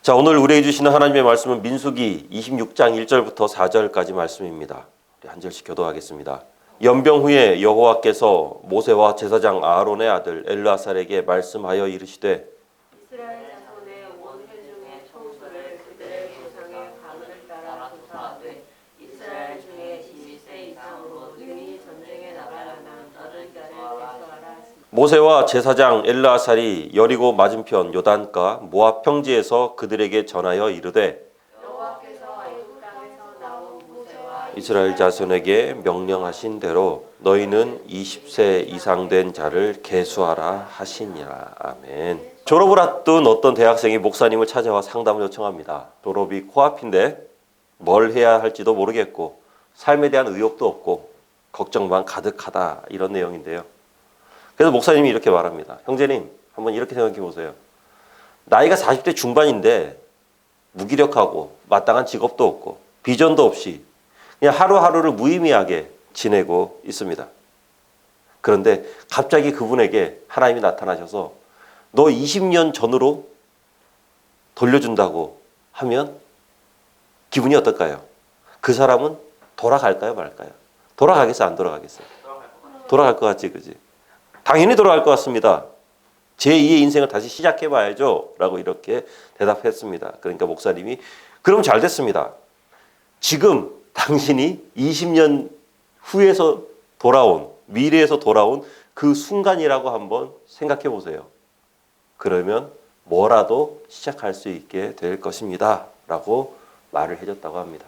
자, 오늘 우리에게 주시는 하나님의 말씀은 민수기 26장 1절부터 4절까지 말씀입니다. 우리 한 절씩 교도하겠습니다. 연병 후에 여호와께서 모세와 제사장 아론의 아들 엘르아살에게 말씀하여 이르시되 이스라엘 자손의 온 회중의 총수를 그들의 조상의 가문을 따라 조사하되 이스라엘 중에 20세 이상으로 능히 전쟁에 나갈 만한 어른 자를 대표하라 하시니 모세와 제사장 엘르아살이 여리고 맞은편 요단가 모압 평지에서 그들에게 전하여 이르되 여호와께서 애굽 땅에서 나온 모세와 이스라엘 자손에게 명령하신 대로 너희는 20세 이상 된 자를 계수하라 하시니라. 아멘. 졸업을 앞둔 어떤 대학생이 목사님을 찾아와 상담을 요청합니다. 졸업이 코앞인데 뭘 해야 할지도 모르겠고 삶에 대한 의욕도 없고 걱정만 가득하다, 이런 내용인데요. 그래서 목사님이 이렇게 말합니다. 형제님, 한번 이렇게 생각해 보세요. 나이가 40대 중반인데 무기력하고 마땅한 직업도 없고 비전도 없이 그냥 하루하루를 무의미하게 지내고 있습니다. 그런데 갑자기 그분에게 하나님이 나타나셔서 너 20년 전으로 돌려준다고 하면 기분이 어떨까요? 그 사람은 돌아갈까요, 말까요? 돌아가겠어요, 안 돌아가겠어요? 돌아갈 것 같지, 그지? 당연히 돌아갈 것 같습니다. 제2의 인생을 다시 시작해봐야죠 라고 이렇게 대답했습니다. 그러니까 목사님이 그럼 잘 됐습니다. 지금 당신이 20년 후에서 돌아온, 미래에서 돌아온 그 순간이라고 한번 생각해 보세요. 그러면 뭐라도 시작할 수 있게 될 것입니다 라고 말을 해줬다고 합니다.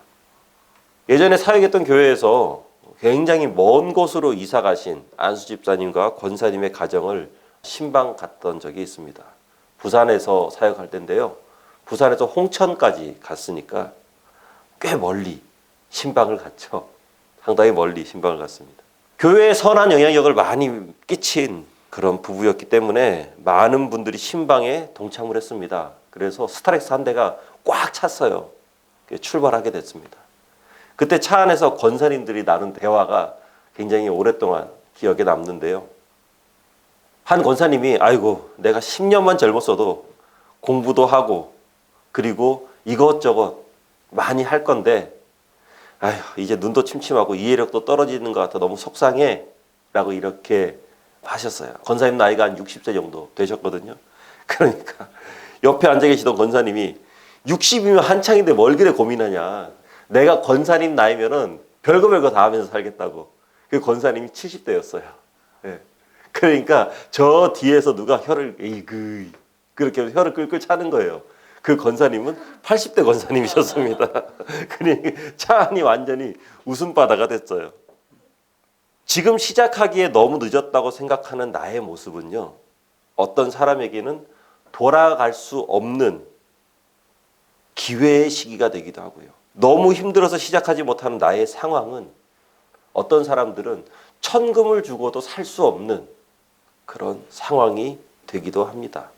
예전에 사역했던 교회에서 굉장히 먼 곳으로 이사 가신 안수 집사님과 권사님의 가정을 신방 갔던 적이 있습니다. 부산에서 사역할 때인데요. 부산에서 홍천까지 갔으니까 꽤 멀리 신방을 갔죠. 상당히 멀리 신방을 갔습니다. 교회에 선한 영향력을 많이 끼친 그런 부부였기 때문에 많은 분들이 신방에 동참을 했습니다. 그래서 스타렉스 한 대가 꽉 찼어요. 출발하게 됐습니다. 그때 차 안에서 권사님들이 나눈 대화가 굉장히 오랫동안 기억에 남는데요. 한 권사님이 아이고 내가 10년만 젊었어도 공부도 하고 그리고 이것저것 많이 할 건데 아휴 이제 눈도 침침하고 이해력도 떨어지는 것 같아 너무 속상해 라고 이렇게 하셨어요. 권사님 나이가 한 60세 정도 되셨거든요. 그러니까 옆에 앉아 계시던 권사님이 60이면 한창인데 뭘 그래 고민하냐. 내가 권사님 나이면은 별거 다 하면서 살겠다고. 그 권사님이 70대였어요. 네. 그러니까 저 뒤에서 누가 혀를 에이그 그렇게 혀를 끌끌 차는 거예요. 그 권사님은 80대 권사님이셨습니다. 그러니까 차 안이 완전히 웃음바다가 됐어요. 지금 시작하기에 너무 늦었다고 생각하는 나의 모습은요. 어떤 사람에게는 돌아갈 수 없는 기회의 시기가 되기도 하고요. 너무 힘들어서 시작하지 못하는 나의 상황은 어떤 사람들은 천금을 주고도 살 수 없는 그런 상황이 되기도 합니다.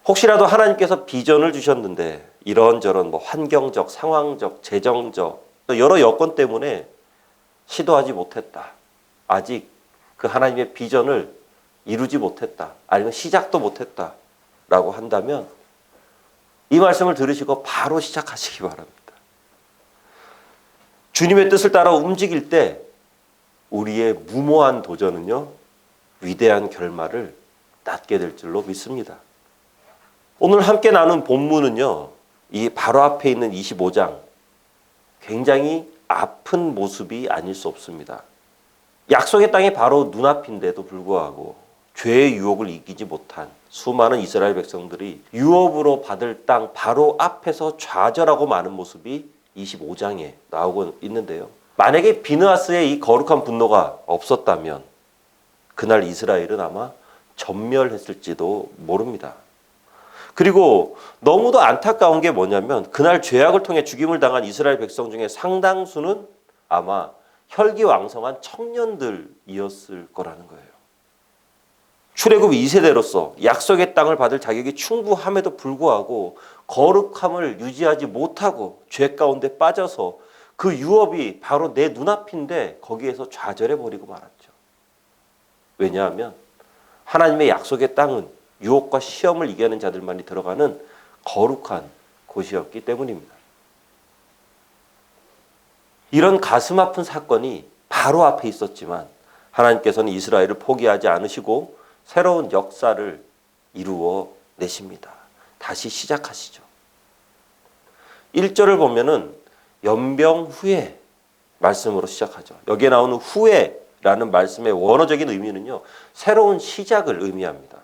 혹시라도 하나님께서 비전을 주셨는데 이런저런 환경적, 상황적, 재정적 여러 여건 때문에 시도하지 못했다. 아직 그 하나님의 비전을 이루지 못했다. 아니면 시작도 못했다. 라고 한다면 이 말씀을 들으시고 바로 시작하시기 바랍니다. 주님의 뜻을 따라 움직일 때 우리의 무모한 도전은요. 위대한 결말을 낳게 될 줄로 믿습니다. 오늘 함께 나눈 본문은요. 이 바로 앞에 있는 25장 굉장히 아픈 모습이 아닐 수 없습니다. 약속의 땅이 바로 눈앞인데도 불구하고 죄의 유혹을 이기지 못한 수많은 이스라엘 백성들이 유업으로 받을 땅 바로 앞에서 좌절하고 마는 모습이 25장에 나오고 있는데요. 만약에 비느하스의 이 거룩한 분노가 없었다면 그날 이스라엘은 아마 전멸했을지도 모릅니다. 그리고 너무도 안타까운 게 뭐냐면 그날 죄악을 통해 죽임을 당한 이스라엘 백성 중에 상당수는 아마 혈기왕성한 청년들이었을 거라는 거예요. 출애굽 2세대로서 약속의 땅을 받을 자격이 충분함에도 불구하고 거룩함을 유지하지 못하고 죄 가운데 빠져서 그 유업이 바로 내 눈앞인데 거기에서 좌절해버리고 말았죠. 왜냐하면 하나님의 약속의 땅은 유혹과 시험을 이겨낸 자들만이 들어가는 거룩한 곳이었기 때문입니다. 이런 가슴 아픈 사건이 바로 앞에 있었지만 하나님께서는 이스라엘을 포기하지 않으시고 새로운 역사를 이루어 내십니다. 다시 시작하시죠. 1절을 보면은 연병 후에 말씀으로 시작하죠. 여기에 나오는 후에라는 말씀의 원어적인 의미는요, 새로운 시작을 의미합니다.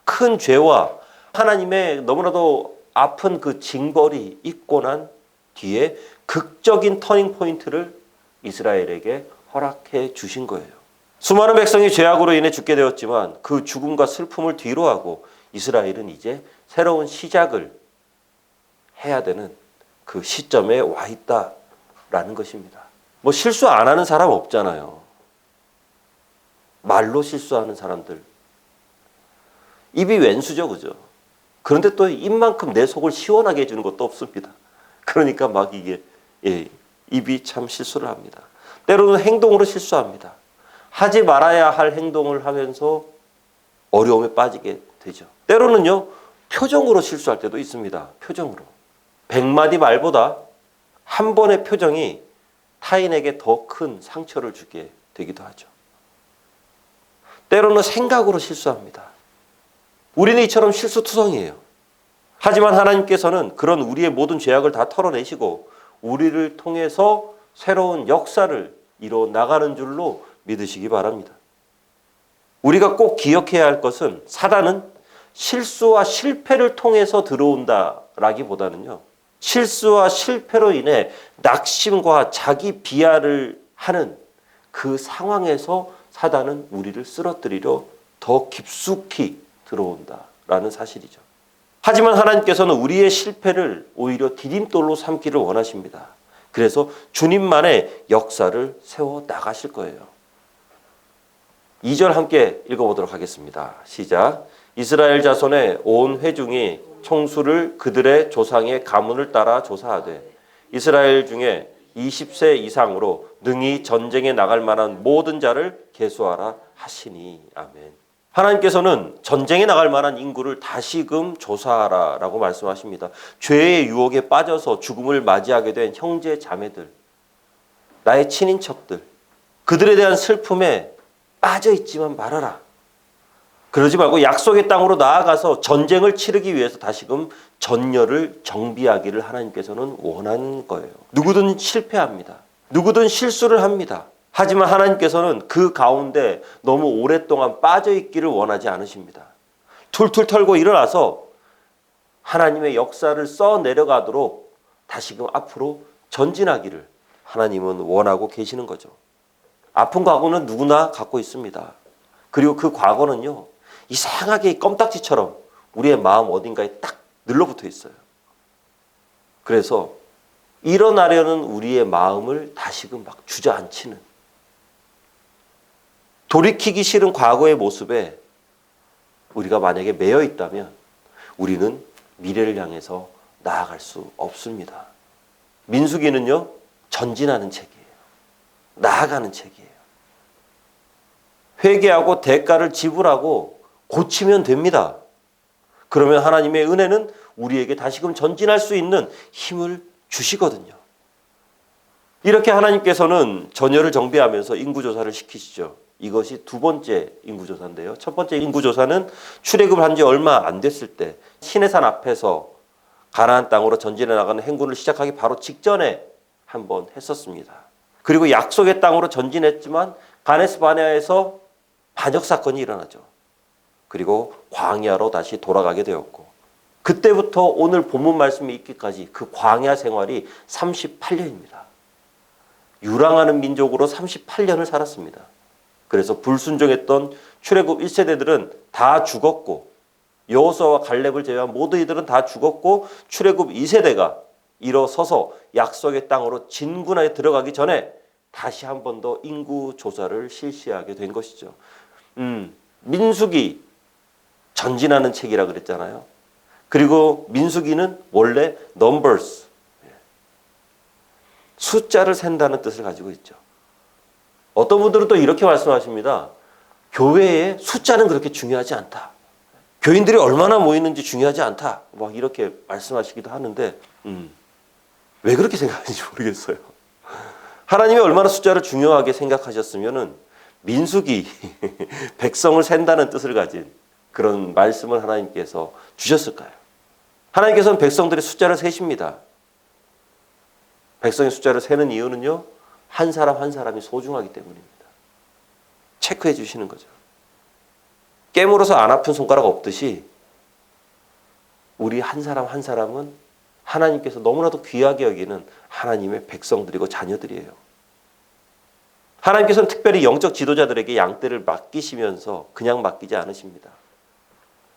큰 죄와 하나님의 너무나도 아픈 그 징벌이 있고 난 뒤에 극적인 터닝 포인트를 이스라엘에게 허락해 주신 거예요. 수많은 백성이 죄악으로 인해 죽게 되었지만 그 죽음과 슬픔을 뒤로하고 이스라엘은 이제 새로운 시작을 해야 되는 그 시점에 와 있다라는 것입니다. 뭐 실수 안 하는 사람 없잖아요. 말로 실수하는 사람들. 입이 왼수죠, 그죠? 그런데 또 입만큼 내 속을 시원하게 해주는 것도 없습니다. 그러니까 막 이게 입이 참 실수를 합니다. 때로는 행동으로 실수합니다. 하지 말아야 할 행동을 하면서 어려움에 빠지게 되죠. 때로는요, 표정으로 실수할 때도 있습니다. 표정으로. 100마디 말보다 한 번의 표정이 타인에게 더 큰 상처를 주게 되기도 하죠. 때로는 생각으로 실수합니다. 우리는 이처럼 실수투성이에요. 하지만 하나님께서는 그런 우리의 모든 죄악을 다 털어내시고 우리를 통해서 새로운 역사를 이뤄 나가는 줄로 믿으시기 바랍니다. 우리가 꼭 기억해야 할 것은 사단은 실수와 실패를 통해서 들어온다라기보다는요, 실수와 실패로 인해 낙심과 자기 비하를 하는 그 상황에서 사단은 우리를 쓰러뜨리려 더 깊숙이 들어온다라는 사실이죠. 하지만 하나님께서는 우리의 실패를 오히려 디딤돌로 삼기를 원하십니다. 그래서 주님만의 역사를 세워 나가실 거예요. 2절 함께 읽어보도록 하겠습니다. 시작. 이스라엘 자손의 온 회중이 총수를 그들의 조상의 가문을 따라 조사하되 이스라엘 중에 20세 이상으로 능히 전쟁에 나갈 만한 모든 자를 계수하라 하시니. 아멘. 하나님께서는 전쟁에 나갈 만한 인구를 다시금 조사하라라고 말씀하십니다. 죄의 유혹에 빠져서 죽음을 맞이하게 된 형제 자매들, 나의 친인척들, 그들에 대한 슬픔에 빠져 있지만 말아라. 그러지 말고 약속의 땅으로 나아가서 전쟁을 치르기 위해서 다시금 전열을 정비하기를 하나님께서는 원하는 거예요. 누구든 실패합니다. 누구든 실수를 합니다. 하지만 하나님께서는 그 가운데 너무 오랫동안 빠져 있기를 원하지 않으십니다. 툴툴 털고 일어나서 하나님의 역사를 써 내려가도록 다시금 앞으로 전진하기를 하나님은 원하고 계시는 거죠. 아픈 과거는 누구나 갖고 있습니다. 그리고 그 과거는요, 이상하게 껌딱지처럼 우리의 마음 어딘가에 딱 늘러붙어 있어요. 그래서 일어나려는 우리의 마음을 다시금 막 주저앉히는, 돌이키기 싫은 과거의 모습에 우리가 만약에 매여 있다면 우리는 미래를 향해서 나아갈 수 없습니다. 민수기는요, 전진하는 책이에요. 나아가는 책이에요. 회개하고 대가를 지불하고 고치면 됩니다. 그러면 하나님의 은혜는 우리에게 다시금 전진할 수 있는 힘을 주시거든요. 이렇게 하나님께서는 전열을 정비하면서 인구조사를 시키시죠. 이것이 두 번째 인구조사인데요. 첫 번째 인구조사는 출애굽을 한 지 얼마 안 됐을 때 시내산 앞에서 가나안 땅으로 전진해 나가는 행군을 시작하기 바로 직전에 한번 했었습니다. 그리고 약속의 땅으로 전진했지만 가데스 바네아에서 반역 사건이 일어나죠. 그리고 광야로 다시 돌아가게 되었고, 그때부터 오늘 본문 말씀이 있기까지 그 광야 생활이 38년입니다. 유랑하는 민족으로 38년을 살았습니다. 그래서 불순종했던 출애굽 1세대들은 다 죽었고, 여호수아와 갈렙을 제외한 모두 이들은 다 죽었고, 출애굽 2세대가 일어서서 약속의 땅으로 진군하에 들어가기 전에 다시 한 번 더 인구 조사를 실시하게 된 것이죠. 민수기 전진하는 책이라 그랬잖아요. 그리고 민수기는 원래 numbers, 숫자를 센다는 뜻을 가지고 있죠. 어떤 분들은 또 이렇게 말씀하십니다. 교회에 숫자는 그렇게 중요하지 않다. 교인들이 얼마나 모이는지 중요하지 않다. 막 이렇게 말씀하시기도 하는데 왜 그렇게 생각하는지 모르겠어요. 하나님이 얼마나 숫자를 중요하게 생각하셨으면은 민수기 백성을 센다는 뜻을 가진 그런 말씀을 하나님께서 주셨을까요? 하나님께서는 백성들의 숫자를 세십니다. 백성의 숫자를 세는 이유는요, 한 사람 한 사람이 소중하기 때문입니다. 체크해 주시는 거죠. 깨물어서 안 아픈 손가락 없듯이 우리 한 사람 한 사람은 하나님께서 너무나도 귀하게 여기는 하나님의 백성들이고 자녀들이에요. 하나님께서는 특별히 영적 지도자들에게 양떼를 맡기시면서 그냥 맡기지 않으십니다.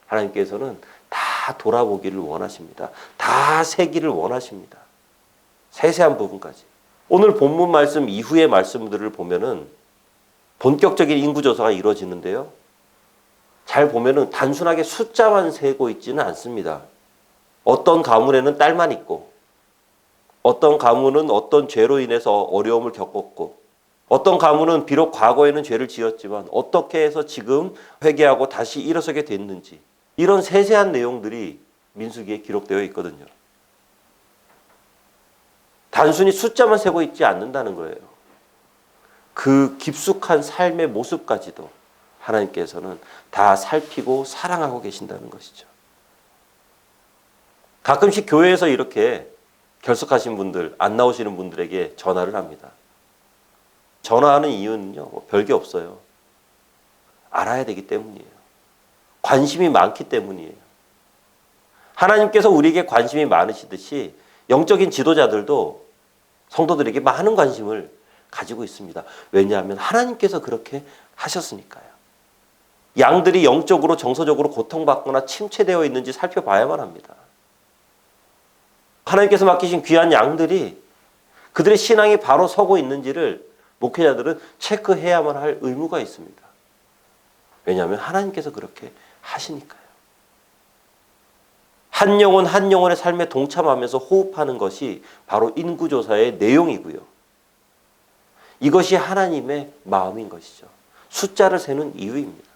하나님께서는 다 돌아보기를 원하십니다. 다 세기를 원하십니다. 세세한 부분까지. 오늘 본문 말씀 이후의 말씀들을 보면은 본격적인 인구조사가 이루어지는데요. 잘 보면은 단순하게 숫자만 세고 있지는 않습니다. 어떤 가문에는 딸만 있고, 어떤 가문은 어떤 죄로 인해서 어려움을 겪었고, 어떤 가문은 비록 과거에는 죄를 지었지만 어떻게 해서 지금 회개하고 다시 일어서게 됐는지, 이런 세세한 내용들이 민수기에 기록되어 있거든요. 단순히 숫자만 세고 있지 않는다는 거예요. 그 깊숙한 삶의 모습까지도 하나님께서는 다 살피고 사랑하고 계신다는 것이죠. 가끔씩 교회에서 이렇게 결석하신 분들, 안 나오시는 분들에게 전화를 합니다. 전화하는 이유는요, 별게 없어요. 알아야 되기 때문이에요. 관심이 많기 때문이에요. 하나님께서 우리에게 관심이 많으시듯이 영적인 지도자들도 성도들에게 많은 관심을 가지고 있습니다. 왜냐하면 하나님께서 그렇게 하셨으니까요. 양들이 영적으로 정서적으로 고통받거나 침체되어 있는지 살펴봐야만 합니다. 하나님께서 맡기신 귀한 양들이 그들의 신앙이 바로 서고 있는지를 목회자들은 체크해야만 할 의무가 있습니다. 왜냐하면 하나님께서 그렇게 하시니까요. 한 영혼 한 영혼의 삶에 동참하면서 호흡하는 것이 바로 인구조사의 내용이고요. 이것이 하나님의 마음인 것이죠. 숫자를 세는 이유입니다.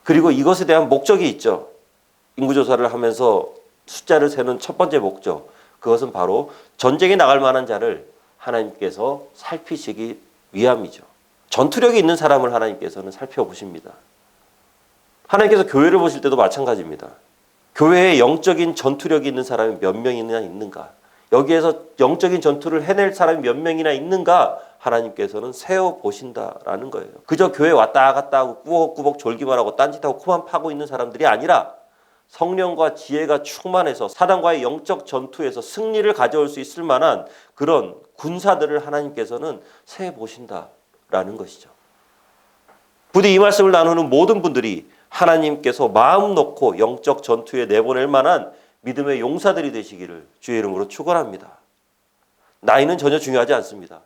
그리고 이것에 대한 목적이 있죠. 인구조사를 하면서 숫자를 세는 첫 번째 목적, 그것은 바로 전쟁에 나갈 만한 자를 하나님께서 살피시기 위함이죠. 전투력이 있는 사람을 하나님께서는 살펴보십니다. 하나님께서 교회를 보실 때도 마찬가지입니다. 교회에 영적인 전투력이 있는 사람이 몇 명이나 있는가? 여기에서 영적인 전투를 해낼 사람이 몇 명이나 있는가? 하나님께서는 세어보신다라는 거예요. 그저 교회 왔다 갔다 하고 꾸벅꾸벅 졸기만 하고 딴짓하고 코만 파고 있는 사람들이 아니라 성령과 지혜가 충만해서 사단과의 영적 전투에서 승리를 가져올 수 있을 만한 그런 군사들을 하나님께서는 세어보신다라는 것이죠. 부디 이 말씀을 나누는 모든 분들이 하나님께서 마음 놓고 영적 전투에 내보낼 만한 믿음의 용사들이 되시기를 주의 이름으로 축원합니다. 나이는 전혀 중요하지 않습니다.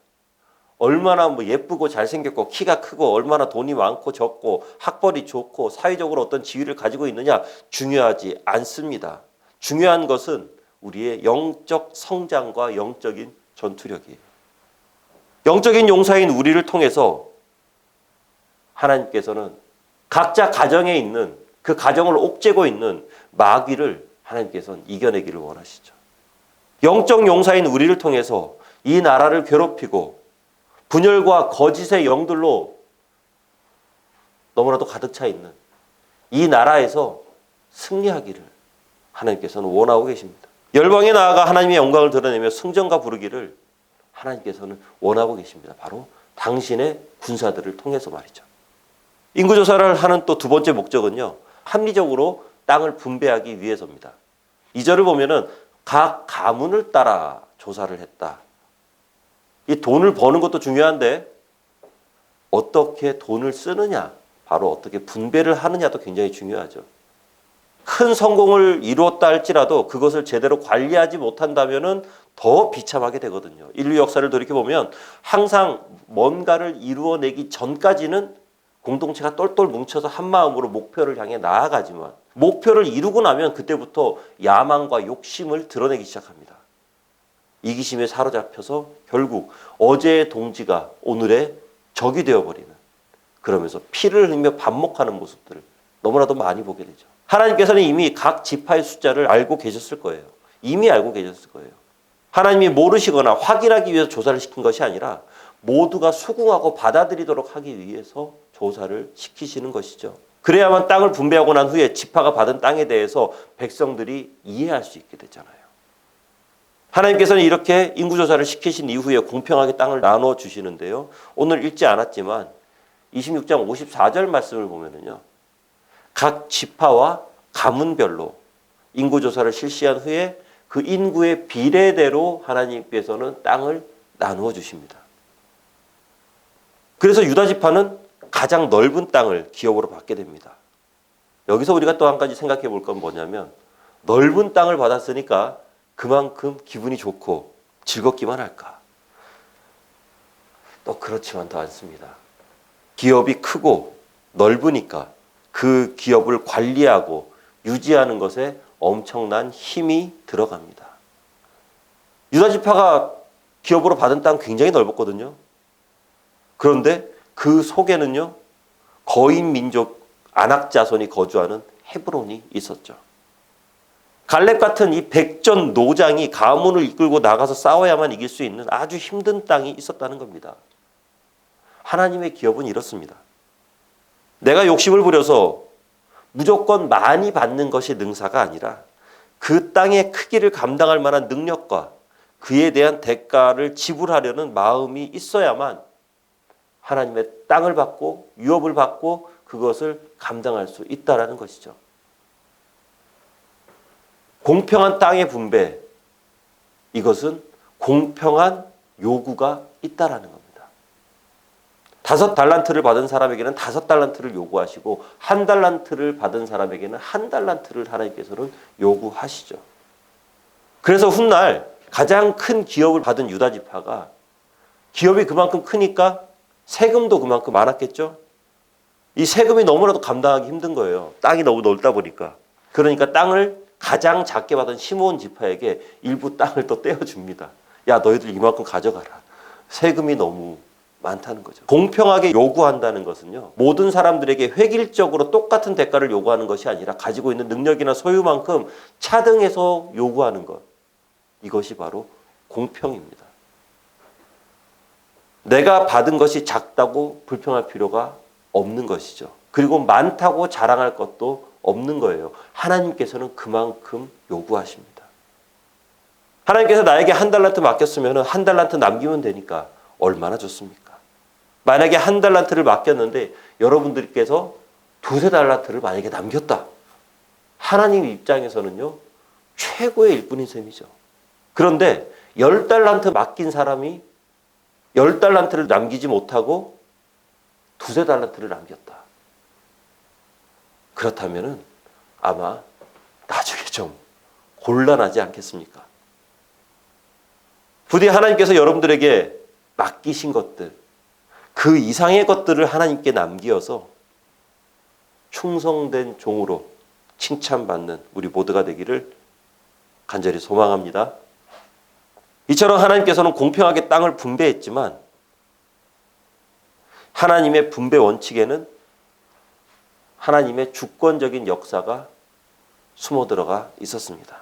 얼마나 예쁘고 잘생겼고 키가 크고 얼마나 돈이 많고 적고 학벌이 좋고 사회적으로 어떤 지위를 가지고 있느냐 중요하지 않습니다. 중요한 것은 우리의 영적 성장과 영적인 전투력이에요. 영적인 용사인 우리를 통해서 하나님께서는 각자 가정에 있는 그 가정을 옥죄고 있는 마귀를 하나님께서는 이겨내기를 원하시죠. 영적 용사인 우리를 통해서 이 나라를 괴롭히고 분열과 거짓의 영들로 너무나도 가득 차 있는 이 나라에서 승리하기를 하나님께서는 원하고 계십니다. 열방에 나아가 하나님의 영광을 드러내며 승전가 부르기를 하나님께서는 원하고 계십니다. 바로 당신의 군사들을 통해서 말이죠. 인구조사를 하는 또 두 번째 목적은요, 합리적으로 땅을 분배하기 위해서입니다. 2절을 보면은 각 가문을 따라 조사를 했다. 이 돈을 버는 것도 중요한데 어떻게 돈을 쓰느냐, 바로 어떻게 분배를 하느냐도 굉장히 중요하죠. 큰 성공을 이루었다 할지라도 그것을 제대로 관리하지 못한다면은 더 비참하게 되거든요. 인류 역사를 돌이켜보면 항상 뭔가를 이루어내기 전까지는 공동체가 똘똘 뭉쳐서 한 마음으로 목표를 향해 나아가지만 목표를 이루고 나면 그때부터 야망과 욕심을 드러내기 시작합니다. 이기심에 사로잡혀서 결국 어제의 동지가 오늘의 적이 되어버리는 그러면서 피를 흘리며 반목하는 모습들을 너무나도 많이 보게 되죠. 하나님께서는 이미 각 지파의 숫자를 알고 계셨을 거예요. 이미 알고 계셨을 거예요. 하나님이 모르시거나 확인하기 위해서 조사를 시킨 것이 아니라 모두가 수긍하고 받아들이도록 하기 위해서 조사를 시키시는 것이죠. 그래야만 땅을 분배하고 난 후에 지파가 받은 땅에 대해서 백성들이 이해할 수 있게 되잖아요. 하나님께서는 이렇게 인구조사를 시키신 이후에 공평하게 땅을 나눠 주시는데요. 오늘 읽지 않았지만 26장 54절 말씀을 보면은요. 각 지파와 가문별로 인구조사를 실시한 후에 그 인구의 비례대로 하나님께서는 땅을 나누어 주십니다. 그래서 유다 지파는 가장 넓은 땅을 기업으로 받게 됩니다. 여기서 우리가 또 한 가지 생각해 볼 건 뭐냐면 넓은 땅을 받았으니까 그만큼 기분이 좋고 즐겁기만 할까? 또 그렇지만도 않습니다. 기업이 크고 넓으니까 그 기업을 관리하고 유지하는 것에 엄청난 힘이 들어갑니다. 유다 지파가 기업으로 받은 땅 굉장히 넓었거든요. 그런데 그 속에는요, 거인 민족 아낙 자손이 거주하는 헤브론이 있었죠. 갈렙 같은 이 백전 노장이 가문을 이끌고 나가서 싸워야만 이길 수 있는 아주 힘든 땅이 있었다는 겁니다. 하나님의 기업은 이렇습니다. 내가 욕심을 부려서 무조건 많이 받는 것이 능사가 아니라 그 땅의 크기를 감당할 만한 능력과 그에 대한 대가를 지불하려는 마음이 있어야만 하나님의 땅을 받고 유업을 받고 그것을 감당할 수 있다는 것이죠. 공평한 땅의 분배, 이것은 공평한 요구가 있다라는 겁니다. 5달란트를 받은 사람에게는 5달란트를 요구하시고 1달란트를 받은 사람에게는 1달란트를 하나님께서는 요구하시죠. 그래서 훗날 가장 큰 기업을 받은 유다 지파가 기업이 그만큼 크니까 세금도 그만큼 많았겠죠. 이 세금이 너무나도 감당하기 힘든 거예요. 땅이 너무 넓다 보니까. 그러니까 땅을 가장 작게 받은 시므온 지파에게 일부 땅을 또 떼어줍니다. 야, 너희들 이만큼 가져가라. 세금이 너무 많다는 거죠. 공평하게 요구한다는 것은요, 모든 사람들에게 획일적으로 똑같은 대가를 요구하는 것이 아니라 가지고 있는 능력이나 소유만큼 차등해서 요구하는 것. 이것이 바로 공평입니다. 내가 받은 것이 작다고 불평할 필요가 없는 것이죠. 그리고 많다고 자랑할 것도 없는 거예요. 하나님께서는 그만큼 요구하십니다. 하나님께서 나에게 1달란트 맡겼으면 1달란트 남기면 되니까 얼마나 좋습니까? 만약에 1달란트를 맡겼는데 여러분들께서 2-3달란트를 만약에 남겼다. 하나님 입장에서는요, 최고의 일꾼인 셈이죠. 그런데 10달란트 맡긴 사람이 10달란트를 남기지 못하고 2-3달란트를 남겼다. 그렇다면은 아마 나중에 좀 곤란하지 않겠습니까? 부디 하나님께서 여러분들에게 맡기신 것들, 그 이상의 것들을 하나님께 남기어서 충성된 종으로 칭찬받는 우리 모두가 되기를 간절히 소망합니다. 이처럼 하나님께서는 공평하게 땅을 분배했지만 하나님의 분배 원칙에는 하나님의 주권적인 역사가 숨어 들어가 있었습니다.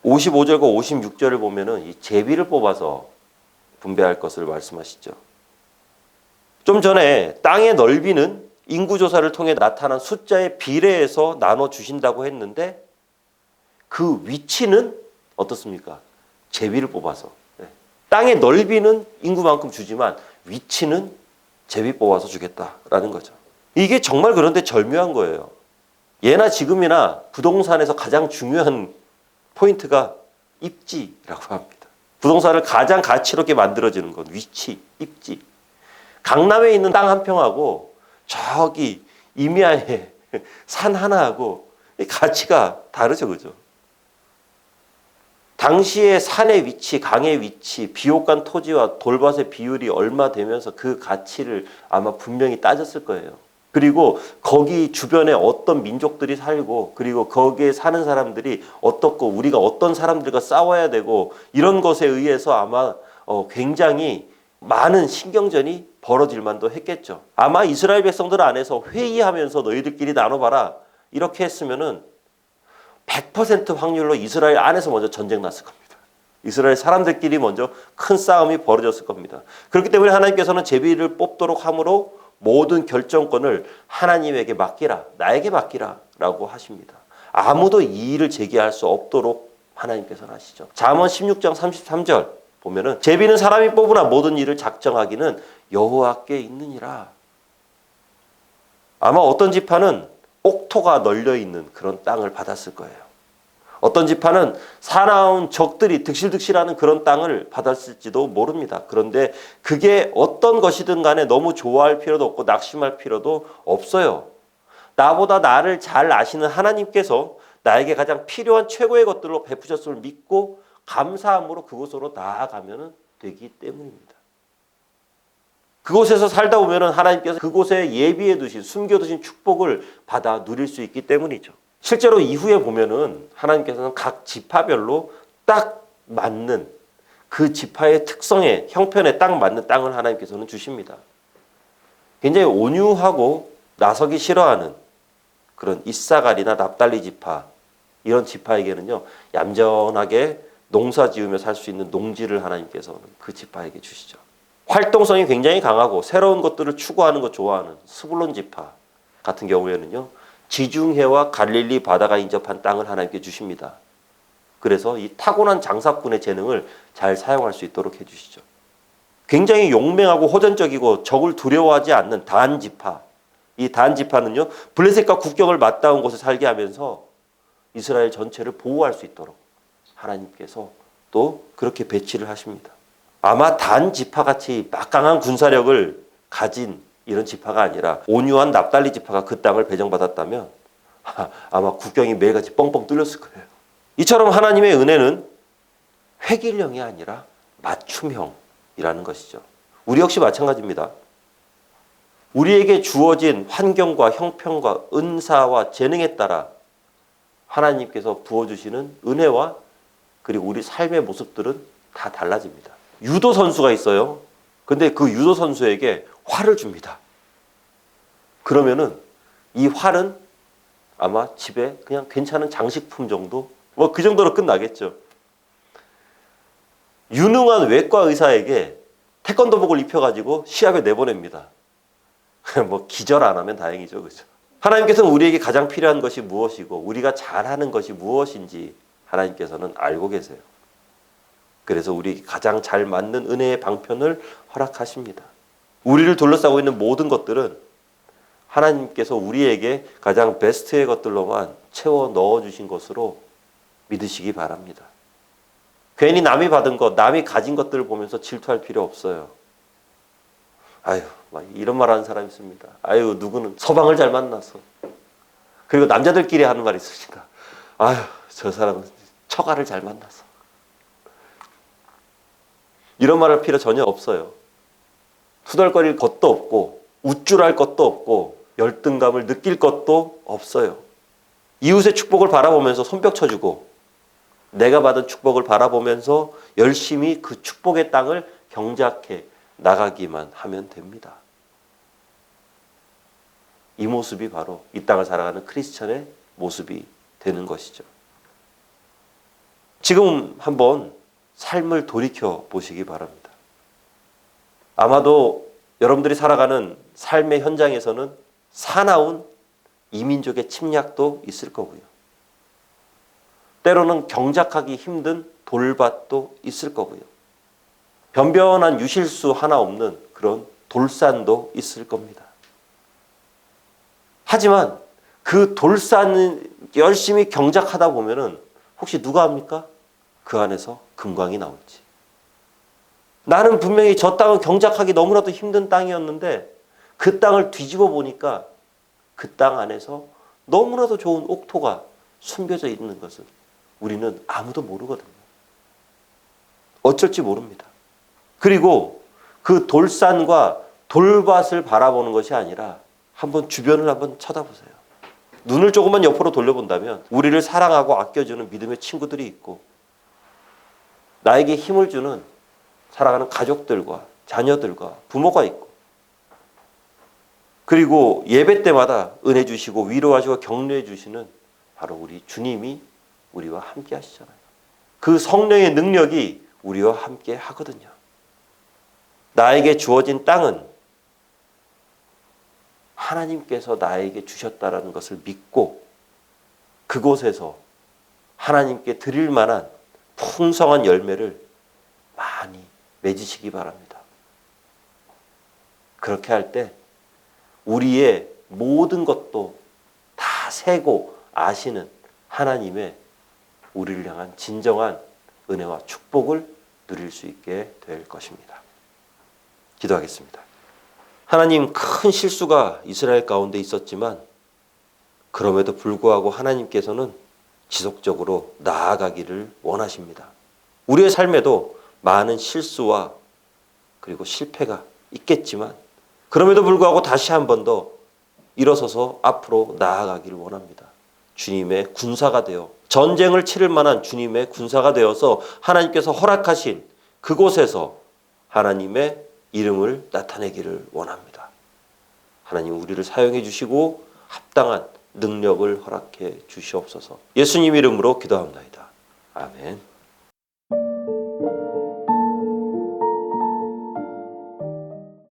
55절과 56절을 보면은 이 제비를 뽑아서 분배할 것을 말씀하시죠. 좀 전에 땅의 넓이는 인구조사를 통해 나타난 숫자의 비례에서 나눠 주신다고 했는데 그 위치는 어떻습니까? 제비를 뽑아서. 땅의 넓이는 인구만큼 주지만 위치는 제비 뽑아서 주겠다라는 거죠. 이게 정말 그런데 절묘한 거예요. 예나 지금이나 부동산에서 가장 중요한 포인트가 입지라고 합니다. 부동산을 가장 가치롭게 만들어지는 건 위치, 입지. 강남에 있는 땅 한 평하고 저기 임야에 산 하나하고 가치가 다르죠, 그죠? 당시의 산의 위치, 강의 위치, 비옥간 토지와 돌밭의 비율이 얼마 되면서 그 가치를 아마 분명히 따졌을 거예요. 그리고 거기 주변에 어떤 민족들이 살고 그리고 거기에 사는 사람들이 어떻고 우리가 어떤 사람들과 싸워야 되고 이런 것에 의해서 아마 굉장히 많은 신경전이 벌어질 만도 했겠죠. 아마 이스라엘 백성들 안에서 회의하면서 너희들끼리 나눠봐라 이렇게 했으면은 100% 확률로 이스라엘 안에서 먼저 전쟁 났을 겁니다. 이스라엘 사람들끼리 먼저 큰 싸움이 벌어졌을 겁니다. 그렇기 때문에 하나님께서는 제비를 뽑도록 함으로 모든 결정권을 하나님에게 맡기라, 나에게 맡기라 라고 하십니다. 아무도 이의를 제기할 수 없도록 하나님께서는 하시죠. 잠언 16장 33절 보면은 제비는 사람이 뽑으나 모든 일을 작정하기는 여호와께 있느니라. 아마 어떤 지파는 옥토가 널려 있는 그런 땅을 받았을 거예요. 어떤 지파는 사나운 적들이 득실득실하는 그런 땅을 받았을지도 모릅니다. 그런데 그게 어떤 것이든 간에 너무 좋아할 필요도 없고 낙심할 필요도 없어요. 나보다 나를 잘 아시는 하나님께서 나에게 가장 필요한 최고의 것들로 베푸셨음을 믿고 감사함으로 그곳으로 나아가면 되기 때문입니다. 그곳에서 살다 보면 하나님께서 그곳에 예비해 두신, 숨겨두신 축복을 받아 누릴 수 있기 때문이죠. 실제로 이후에 보면은 하나님께서는 각 지파별로 딱 맞는 그 지파의 특성에, 형편에 딱 맞는 땅을 하나님께서는 주십니다. 굉장히 온유하고 나서기 싫어하는 그런 이사갈이나 납달리 지파, 이런 지파에게는요, 얌전하게 농사 지으며 살 수 있는 농지를 하나님께서는 그 지파에게 주시죠. 활동성이 굉장히 강하고 새로운 것들을 추구하는 것 좋아하는 스불론 지파 같은 경우에는요, 지중해와 갈릴리 바다가 인접한 땅을 하나님께 주십니다. 그래서 이 타고난 장사꾼의 재능을 잘 사용할 수 있도록 해주시죠. 굉장히 용맹하고 호전적이고 적을 두려워하지 않는 단 지파. 이 단 지파는요, 블레셋과 국경을 맞닿은 곳에 살게 하면서 이스라엘 전체를 보호할 수 있도록 하나님께서 또 그렇게 배치를 하십니다. 아마 단 지파같이 막강한 군사력을 가진 이런 지파가 아니라 온유한 납달리 지파가 그 땅을 배정받았다면 아마 국경이 매일같이 뻥뻥 뚫렸을 거예요. 이처럼 하나님의 은혜는 획일형이 아니라 맞춤형이라는 것이죠. 우리 역시 마찬가지입니다. 우리에게 주어진 환경과 형편과 은사와 재능에 따라 하나님께서 부어주시는 은혜와 그리고 우리 삶의 모습들은 다 달라집니다. 유도 선수가 있어요. 근데 그 유도 선수에게 활을 줍니다. 그러면은 이 활은 아마 집에 그냥 괜찮은 장식품 정도? 뭐 그 정도로 끝나겠죠. 유능한 외과 의사에게 태권도복을 입혀가지고 시합에 내보냅니다. 뭐 기절 안 하면 다행이죠. 그렇죠? 하나님께서는 우리에게 가장 필요한 것이 무엇이고 우리가 잘하는 것이 무엇인지 하나님께서는 알고 계세요. 그래서 우리에게 가장 잘 맞는 은혜의 방편을 허락하십니다. 우리를 둘러싸고 있는 모든 것들은 하나님께서 우리에게 가장 베스트의 것들로만 채워 넣어주신 것으로 믿으시기 바랍니다. 괜히 남이 받은 것, 남이 가진 것들을 보면서 질투할 필요 없어요. 아유, 막 이런 말 하는 사람 있습니다. 아유, 누구는 서방을 잘 만나서. 그리고 남자들끼리 하는 말이 있습니다. 아유, 저 사람은 처가를 잘 만나서. 이런 말 할 필요 전혀 없어요. 투덜거릴 것도 없고 우쭐할 것도 없고 열등감을 느낄 것도 없어요. 이웃의 축복을 바라보면서 손뼉 쳐주고 내가 받은 축복을 바라보면서 열심히 그 축복의 땅을 경작해 나가기만 하면 됩니다. 이 모습이 바로 이 땅을 살아가는 크리스천의 모습이 되는 것이죠. 지금 한번 삶을 돌이켜 보시기 바랍니다. 아마도 여러분들이 살아가는 삶의 현장에서는 사나운 이민족의 침략도 있을 거고요. 때로는 경작하기 힘든 돌밭도 있을 거고요. 변변한 유실수 하나 없는 그런 돌산도 있을 겁니다. 하지만 그 돌산을 열심히 경작하다 보면은 혹시 누가 합니까? 그 안에서 금광이 나올지. 나는 분명히 저 땅은 경작하기 너무나도 힘든 땅이었는데 그 땅을 뒤집어 보니까 그 땅 안에서 너무나도 좋은 옥토가 숨겨져 있는 것을 우리는 아무도 모르거든요. 어쩔지 모릅니다. 그리고 그 돌산과 돌밭을 바라보는 것이 아니라 한번 주변을 한번 쳐다보세요. 눈을 조금만 옆으로 돌려본다면 우리를 사랑하고 아껴주는 믿음의 친구들이 있고 나에게 힘을 주는 살아가는 가족들과 자녀들과 부모가 있고 그리고 예배 때마다 은혜 주시고 위로하시고 격려해 주시는 바로 우리 주님이 우리와 함께 하시잖아요. 그 성령의 능력이 우리와 함께 하거든요. 나에게 주어진 땅은 하나님께서 나에게 주셨다라는 것을 믿고 그곳에서 하나님께 드릴 만한 풍성한 열매를 많이 맺으시기 바랍니다. 그렇게 할 때 우리의 모든 것도 다 세고 아시는 하나님의 우리를 향한 진정한 은혜와 축복을 누릴 수 있게 될 것입니다. 기도하겠습니다. 하나님, 큰 실수가 이스라엘 가운데 있었지만 그럼에도 불구하고 하나님께서는 지속적으로 나아가기를 원하십니다. 우리의 삶에도 많은 실수와 그리고 실패가 있겠지만 그럼에도 불구하고 다시 한 번 더 일어서서 앞으로 나아가기를 원합니다. 주님의 군사가 되어 전쟁을 치를 만한 주님의 군사가 되어서 하나님께서 허락하신 그곳에서 하나님의 이름을 나타내기를 원합니다. 하나님, 우리를 사용해 주시고 합당한 능력을 허락해 주시옵소서. 예수님 이름으로 기도합니다. 아멘.